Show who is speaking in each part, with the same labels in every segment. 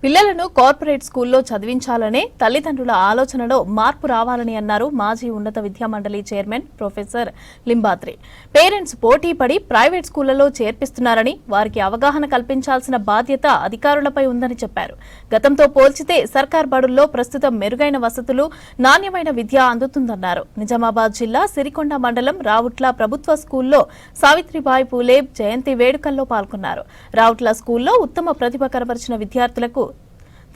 Speaker 1: పిల్లలను కార్పొరేట్ స్కూల్లో చదివించాలనే తల్లిదండ్రుల ఆలోచనలో మార్పు రావాలని అన్నారు మాజీ ఉన్నత విద్యా మండలి చైర్మన్ ప్రొఫెసర్ లింబాద్రి. పేరెంట్స్ పోటీ పడి ప్రైవేట్ స్కూళ్లలో చేర్పిస్తున్నారని, వారికి అవగాహన కల్పించాల్సిన బాధ్యత అధికారులపై ఉందని చెప్పారు. గతంతో పోల్చితే సర్కార్ బడుల్లో ప్రస్తుతం మెరుగైన వసతులు, నాణ్యమైన విద్య అందుతుందన్నారు. నిజామాబాద్ జిల్లా సిరికొండ మండలం రావుట్ల ప్రభుత్వ స్కూల్లో సావిత్రిబాయి పూలే జయంతి వేడుకల్లో పాల్గొన్నారు. రావుట్ల స్కూల్లో ఉత్తమ ప్రతిభ కనబరిచిన విద్యార్థులకు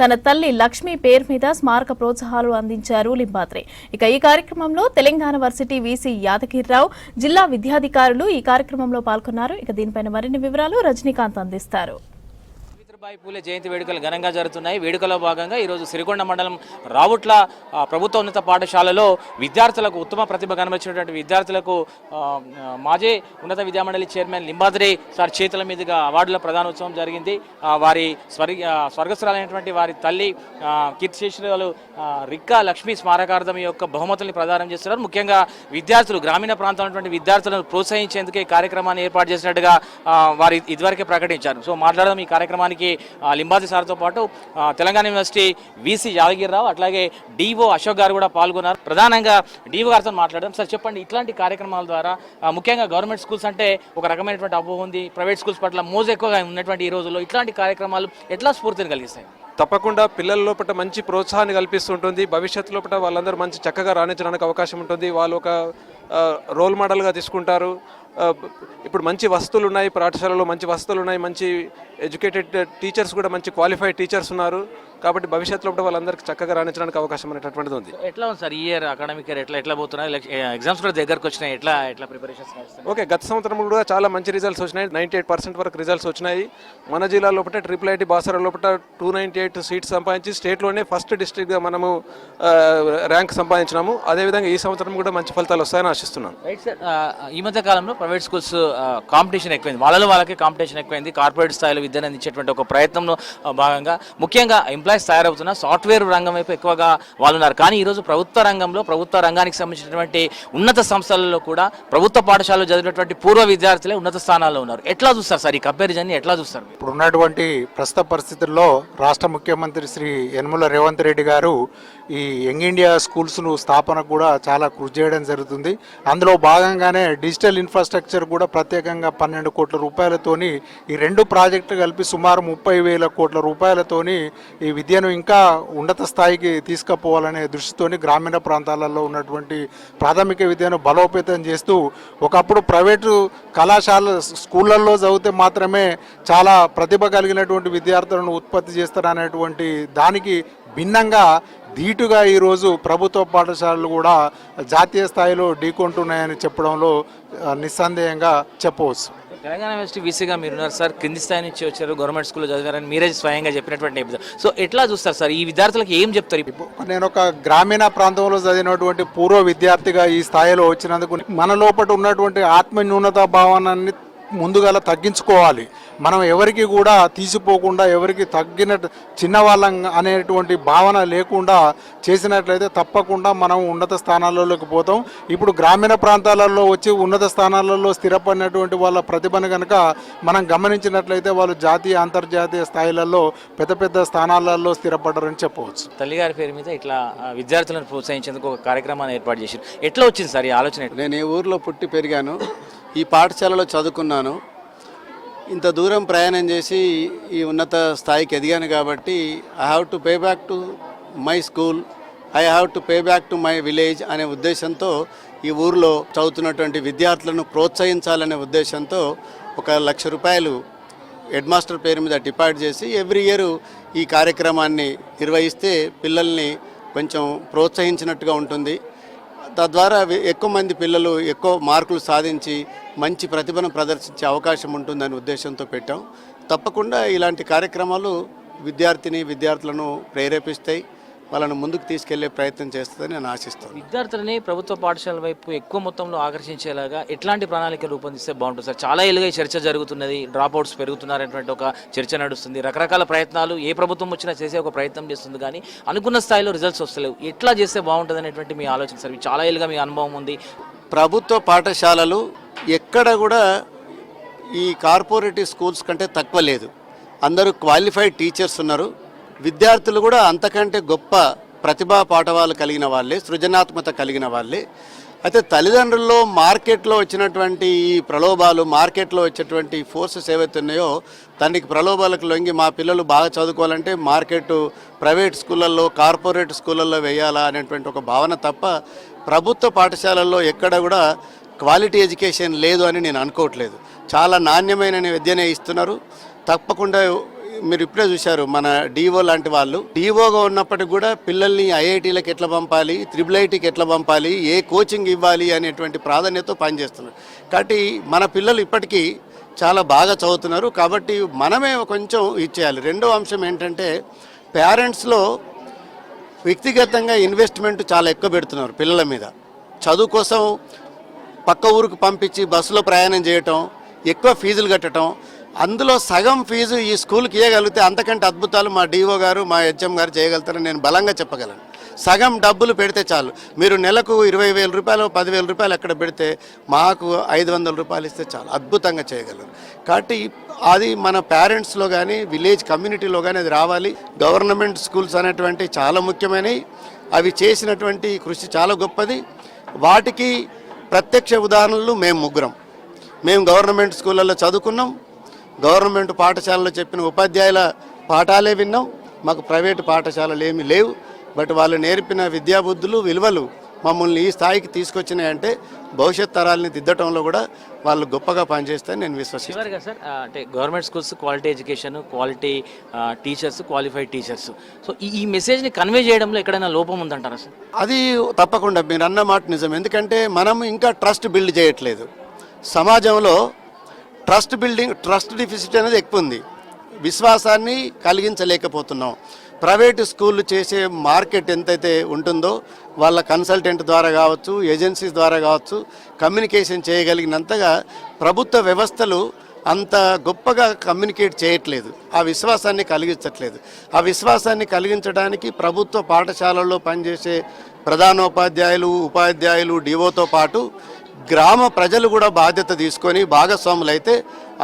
Speaker 1: తన తల్లి లక్ష్మి పేరు మీద స్మారక ప్రోత్సాహాలు అందించారు లింబాద్రి. ఇక ఈ కార్యక్రమంలో తెలంగాణ వర్సిటీ వీసీ యాదగిరిరావు, జిల్లా విద్యాధికారులు ఈ కార్యక్రమంలో పాల్గొన్నారు. ఇక దీనిపైన మరిన్ని వివరాలు రజనీకాంత్ అందిస్తారు.
Speaker 2: సావిత్రిబాయి పూలే జయంతి వేడుకలు ఘనంగా జరుగుతున్నాయి. వేడుకలో భాగంగా ఈరోజు సిరికొండ మండలం రావుట్ల ప్రభుత్వ ఉన్నత పాఠశాలలో విద్యార్థులకు ఉత్తమ ప్రతిభ కనబరిచినటువంటి విద్యార్థులకు మాజీ ఉన్నత విద్యామండలి చైర్మన్ లింబాద్రి సార్ చేతుల మీదుగా అవార్డుల ప్రదానోత్సవం జరిగింది. వారి స్వర్గస్థురాలైనటువంటి వారి తల్లి కీర్తిశేషురాలు రిక్కా లక్ష్మీ స్మారకార్థం యొక్క బహుమతుల్ని ప్రదానం చేస్తున్నారు. ముఖ్యంగా విద్యార్థులు, గ్రామీణ ప్రాంతంలో ఉన్నటువంటి విద్యార్థులను ప్రోత్సహించేందుకే కార్యక్రమాన్ని ఏర్పాటు చేసినట్టుగా వారి ఇదివరకే ప్రకటించారు. సో మాట్లాడడం ఈ కార్యక్రమానికి లింబాద్రి సార్తో పాటు తెలంగాణ యూనివర్సిటీ వీసీ యాదగిరిరావు, అట్లాగే డిఓ అశోక్ గారు కూడా పాల్గొన్నారు. ప్రధానంగా డిఓ గారితో మాట్లాడడం. సార్ చెప్పండి, ఇట్లాంటి కార్యక్రమాల ద్వారా ముఖ్యంగా గవర్నమెంట్ స్కూల్స్ అంటే ఒక రకమైనటువంటి అపోహ ఉంది, ప్రైవేట్ స్కూల్స్ పట్ల మోజు ఎక్కువగా ఉన్నటువంటి ఈ రోజుల్లో ఇట్లాంటి కార్యక్రమాలు ఎట్లా స్ఫూర్తిని కలిగిస్తాయి?
Speaker 3: తప్పకుండా పిల్లల లోపల మంచి ప్రోత్సాహాన్ని కల్పిస్తుంటుంది. భవిష్యత్తు లోపల వాళ్ళందరూ మంచి చక్కగా రాణించడానికి అవకాశం ఉంటుంది. వాళ్ళు ఒక రోల్ మోడల్గా తీసుకుంటారు. ఇప్పుడు మంచి వసతులు ఉన్నాయి, పాఠశాలలో మంచి వసతులు ఉన్నాయి, మంచి ఎడ్యుకేటెడ్ టీచర్స్ కూడా, మంచి క్వాలిఫైడ్ టీచర్స్ ఉన్నారు. కాబట్టి భవిష్యత్తులో కూడా వాళ్ళందరికీ చక్కగా రాణించడానికి అవకాశం అనేటటువంటిది ఉంది.
Speaker 2: ఎట్లా ఉంది సార్ ఈ ఇయర్ అకాడమిక్ ఇయర్ ఎట్లా పోతున్నాయి? ఎగ్జామ్స్ కూడా దగ్గరకు వచ్చినాయి, ఎట్లా ప్రిపరేషన్స్?
Speaker 3: ఓకే, గత సంవత్సరం కూడా చాలా మంచి రిజల్ట్స్ వచ్చినాయి. 98% వరకు రిజల్ట్స్ వచ్చినాయి. మన జిల్లా లోపల IIIT బాసర లోపల 298 సీట్స్ సంపాదించి స్టేట్లోనే ఫస్ట్ డిస్ట్రిక్ట్గా మనము ర్యాంక్ సంపాదించినాము. అదేవిధంగా ఈ సంవత్సరం కూడా మంచి ఫలితాలు వస్తాయని ఆశిస్తున్నాను.
Speaker 2: రైట్ సార్, ఈ మధ్య కాలంలో ప్రైవేట్ స్కూల్స్ కాంపిటీషన్ ఎక్కువైంది, వాళ్ళకే కాంపిటీషన్ ఎక్కువైంది. కార్పొరేట్ స్థాయిలో విద్యను అందించేటువంటి ఒక ప్రయత్నంలో భాగంగా ముఖ్యంగా ఎంప్లాయీస్ తయారవుతున్న సాఫ్ట్వేర్ రంగం వైపు ఎక్కువగా వాళ్ళు ఉన్నారు. కానీ ఈరోజు ప్రభుత్వ రంగానికి సంబంధించినటువంటి ఉన్నత సంస్థలలో కూడా ప్రభుత్వ పాఠశాలలో చదివినటువంటి పూర్వ విద్యార్థులే ఉన్నత స్థానాల్లో ఉన్నారు. ఎట్లా చూస్తారు సార్ ఈ కంపారిజన్? ఎట్లా చూస్తారు?
Speaker 4: ఇప్పుడు ఉన్నటువంటి ప్రస్తుత పరిస్థితుల్లో రాష్ట్ర ముఖ్యమంత్రి శ్రీ యనమల రేవంత్ రెడ్డి గారు ఈ యంగ్ ఇండియా స్కూల్స్ను స్థాపన కూడా చాలా కృషి చేయడం జరుగుతుంది. అందులో భాగంగానే డిజిటల్ ఇన్ఫ్రాస్ట్రక్చర్ కూడా ప్రత్యేకంగా 12 కోట్ల రూపాయలతోని ఈ 2 ప్రాజెక్టులు కలిపి సుమారు 30,000 కోట్ల రూపాయలతోని ఈ విద్యను ఇంకా ఉన్నత స్థాయికి తీసుకుపోవాలనే దృష్టితోని గ్రామీణ ప్రాంతాలలో ఉన్నటువంటి ప్రాథమిక విద్యను బలోపేతం చేస్తూ, ఒకప్పుడు ప్రైవేటు కళాశాల స్కూళ్ళల్లో చదివితే మాత్రమే చాలా ప్రతిభ కలిగినటువంటి విద్యార్థులను ఉత్పత్తి చేస్తారనేటువంటి దానికి భిన్నంగా ధీటుగా ఈరోజు ప్రభుత్వ పాఠశాలలు కూడా జాతీయ స్థాయిలో ఢీకొంటున్నాయని చెప్పడంలో నిస్సందేహంగా చెప్పవచ్చు.
Speaker 2: తెలంగాణ యూనివర్సిటీ వీసీగా మీరున్నారు సార్, కింది స్థాయి నుంచి వచ్చారు, గవర్నమెంట్ స్కూల్లో చదివారని మీరే స్వయంగా చెప్పినటువంటి నేపథ్యం. సో ఎట్లా చూస్తారు సార్ ఈ విద్యార్థులకు ఏం చెప్తారు?
Speaker 4: నేను ఒక గ్రామీణ ప్రాంతంలో చదివినటువంటి పూర్వ విద్యార్థిగా ఈ స్థాయిలో వచ్చినందుకు మన లోపల ఉన్నటువంటి ఆత్మన్యూనతా భావనాన్ని ముందుగా తగ్గించుకోవాలి. మనం ఎవరికి కూడా తీసిపోకుండా, ఎవరికి తగ్గిన చిన్నవాళ్ళం అనేటువంటి భావన లేకుండా చేసినట్లయితే తప్పకుండా మనం ఉన్నత స్థానాలలోకి పోతాం. ఇప్పుడు గ్రామీణ ప్రాంతాలలో వచ్చి ఉన్నత స్థానాలలో స్థిరపడినటువంటి వాళ్ళ ప్రతిభను కనుక మనం గమనించినట్లయితే వాళ్ళు జాతీయ, అంతర్జాతీయ స్థాయిలలో పెద్ద స్థానాలలో స్థిరపడ్డారని చెప్పవచ్చు.
Speaker 2: తల్లిగారి పేరు మీద ఇట్లా విద్యార్థులను ప్రోత్సహించేందుకు ఒక కార్యక్రమాన్ని ఏర్పాటు చేశారు. ఎట్లా వచ్చింది సార్ ఈ ఆలోచన?
Speaker 5: నేను ఈ ఊర్లో పుట్టి పెరిగాను, ఈ పాఠశాలలో చదువుకున్నాను. ఇంత దూరం ప్రయాణం చేసి ఈ ఉన్నత స్థాయికి ఎదిగాను కాబట్టి I have to pay back to my school, I have to pay back to my village అనే ఉద్దేశంతో ఈ ఊరిలో చదువుతున్నటువంటి విద్యార్థులను ప్రోత్సహించాలనే ఉద్దేశంతో 1,00,000 రూపాయలు హెడ్ మాస్టర్ పేరు మీద డిపాజిట్ చేసి ఎవ్రీ ఇయర్ ఈ కార్యక్రమాన్ని నిర్వహిస్తే పిల్లల్ని కొంచెం ప్రోత్సహించినట్టుగా ఉంటుంది. తద్వారా ఎక్కువ మంది పిల్లలు ఎక్కువ మార్కులు సాధించి మంచి ప్రతిభను ప్రదర్శించే అవకాశం ఉంటుందనే ఉద్దేశంతో పెట్టాం. తప్పకుండా ఇలాంటి కార్యక్రమాలు విద్యార్థులను ప్రేరేపిస్తాయి, వాళ్ళను ముందుకు తీసుకెళ్లే ప్రయత్నం చేస్తుందని నేను ఆశిస్తాను.
Speaker 2: విద్యార్థులని ప్రభుత్వ పాఠశాల వైపు ఎక్కువ మొత్తంలో ఆకర్షించేలాగా ఎట్లాంటి ప్రణాళిక రూపొందిస్తే బాగుంటుంది సార్? చాలా ఏళ్ళుగా చర్చ జరుగుతున్నది, డ్రాప్ అవుట్స్ పెరుగుతున్నారనేటువంటి ఒక చర్చ నడుస్తుంది. రకరకాల ప్రయత్నాలు ఏ ప్రభుత్వం వచ్చినా చేసే ఒక ప్రయత్నం చేస్తుంది, కానీ అనుకున్న స్థాయిలో రిజల్ట్స్ వస్తలేవు. ఎట్లా చేస్తే బాగుంటుంది అనేటువంటి మీ ఆలోచన సార్? చాలా ఏళ్ళుగా మీ అనుభవం ఉంది.
Speaker 5: ప్రభుత్వ పాఠశాలలు ఎక్కడ కూడా ఈ కార్పొరేటివ్ స్కూల్స్ కంటే తక్కువ లేదు. అందరూ క్వాలిఫైడ్ టీచర్స్ ఉన్నారు, విద్యార్థులు కూడా అంతకంటే గొప్ప ప్రతిభా పాఠవాలు కలిగిన వాళ్ళే, సృజనాత్మకత కలిగిన వాళ్ళే. అయితే తల్లిదండ్రుల్లో మార్కెట్లో వచ్చినటువంటి ఈ ప్రలోభాలు, మార్కెట్లో వచ్చేటువంటి ఫోర్సెస్ ఏవైతే ఉన్నాయో దానికి ప్రలోభాలకు లొంగి మా పిల్లలు బాగా చదువుకోవాలంటే మార్కెట్ ప్రైవేట్ స్కూళ్ళల్లో, కార్పొరేట్ స్కూళ్ళల్లో వేయాలా అనేటువంటి ఒక భావన తప్ప ప్రభుత్వ పాఠశాలల్లో ఎక్కడ కూడా క్వాలిటీ ఎడ్యుకేషన్ లేదు అని నేను అనుకోవట్లేదు. చాలా నాణ్యమైన విద్యనే ఇస్తున్నారు. తప్పకుండా మీరు ఇప్పుడే చూశారు మన డిఓ లాంటి వాళ్ళు డిఓగా ఉన్నప్పటికి కూడా పిల్లల్ని ఐఐటీలకు ఎట్లా పంపాలి, IIITకి ఎట్లా పంపాలి, ఏ కోచింగ్ ఇవ్వాలి అనేటువంటి ప్రాధాన్యతతో పనిచేస్తున్నారు. కాబట్టి మన పిల్లలు ఇప్పటికీ చాలా బాగా చదువుతున్నారు. కాబట్టి మనమే కొంచెం ఇచ్చేయాలి. రెండో అంశం ఏంటంటే పేరెంట్స్లో వ్యక్తిగతంగా ఇన్వెస్ట్మెంట్ చాలా ఎక్కువ పెడుతున్నారు పిల్లల మీద. చదువు కోసం పక్క ఊరికి పంపించి బస్సులో ప్రయాణం చేయటం, ఎక్కువ ఫీజులు కట్టడం, అందులో సగం ఫీజు ఈ స్కూల్కి ఇవ్వగలిగితే అంతకంటే అద్భుతాలు మా డిఓ గారు, మా హెచ్ఎం గారు చేయగలుగుతారని నేను బలంగా చెప్పగలను. సగం డబ్బులు పెడితే చాలు. మీరు నెలకు 20,000 రూపాయలు, 10,000 రూపాయలు ఎక్కడ పెడితే మాకు 500 రూపాయలు ఇస్తే చాలు, అద్భుతంగా చేయగలరు. కాబట్టి అది మన పేరెంట్స్లో కానీ విలేజ్ కమ్యూనిటీలో కానీ అది రావాలి. గవర్నమెంట్ స్కూల్స్ అనేటువంటి చాలా ముఖ్యమైనవి. అవి చేసినటువంటి కృషి చాలా గొప్పది. వాటికి ప్రత్యక్ష ఉదాహరణలు మేము ముగ్గురం. మేము గవర్నమెంట్ స్కూళ్ళల్లో చదువుకున్నాం. గవర్నమెంట్ పాఠశాలలో చెప్పిన ఉపాధ్యాయుల పాఠాలే విన్నాం. మాకు ప్రైవేటు పాఠశాలలు ఏమీ లేవు. బట్ వాళ్ళు నేర్పిన విద్యాబుద్ధులు, విలువలు మమ్మల్ని ఈ స్థాయికి తీసుకొచ్చినాయంటే భవిష్యత్ తరాలని దిద్దటంలో కూడా వాళ్ళు గొప్పగా పనిచేస్తారని నేను విశ్వసిస్తాను.
Speaker 2: చివరిగా సార్, అంటే government schools quality education, quality teachers, qualified teachers, so ఈ మెసేజ్ని కన్వే చేయడంలో ఎక్కడైనా లోపం ఉందంటారా సార్?
Speaker 5: అది తప్పకుండా మీరు అన్న మాట నిజం. ఎందుకంటే మనం ఇంకా ట్రస్ట్ బిల్డ్ చేయట్లేదు. సమాజంలో ట్రస్ట్ డిఫిసిట్ అనేది ఎక్కువ ఉంది. విశ్వాసాన్ని కలిగించలేకపోతున్నాం. ప్రైవేటు స్కూళ్ళు చేసే మార్కెట్ ఎంతైతే ఉంటుందో వాళ్ళ కన్సల్టెంట్ ద్వారా కావచ్చు, ఏజెన్సీస్ ద్వారా కావచ్చు, కమ్యూనికేషన్ చేయగలిగినంతగా ప్రభుత్వ వ్యవస్థలు అంత గొప్పగా కమ్యూనికేట్ చేయట్లేదు. ఆ విశ్వాసాన్ని కలిగించట్లేదు. ఆ విశ్వాసాన్ని కలిగించడానికి ప్రభుత్వ పాఠశాలల్లో పనిచేసే ప్రధానోపాధ్యాయులు, ఉపాధ్యాయులు, డిఓతో పాటు గ్రామ ప్రజలు కూడా బాధ్యత తీసుకొని భాగస్వాములైతే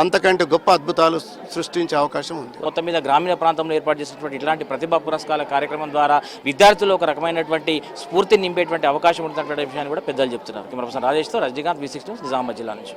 Speaker 5: అంతకంటే గొప్ప అద్భుతాలు సృష్టించే అవకాశం ఉంది.
Speaker 2: మొత్తం మీద గ్రామీణ ప్రాంతంలో ఏర్పాటు చేసినటువంటి ఇట్లాంటి ప్రతిభా పురస్కార కార్యక్రమం ద్వారా విద్యార్థులు ఒక రకమైనటువంటి స్ఫూర్తిని నింపేటువంటి అవకాశం ఉంటున్నటువంటి విషయాన్ని కూడా పెద్దలు చెప్తున్నారు. కెమెరా పర్సన్ రాజేష్తో రజనీకాంత్, V6 న్యూస్, నిజామాబాద్ జిల్లా నుంచి.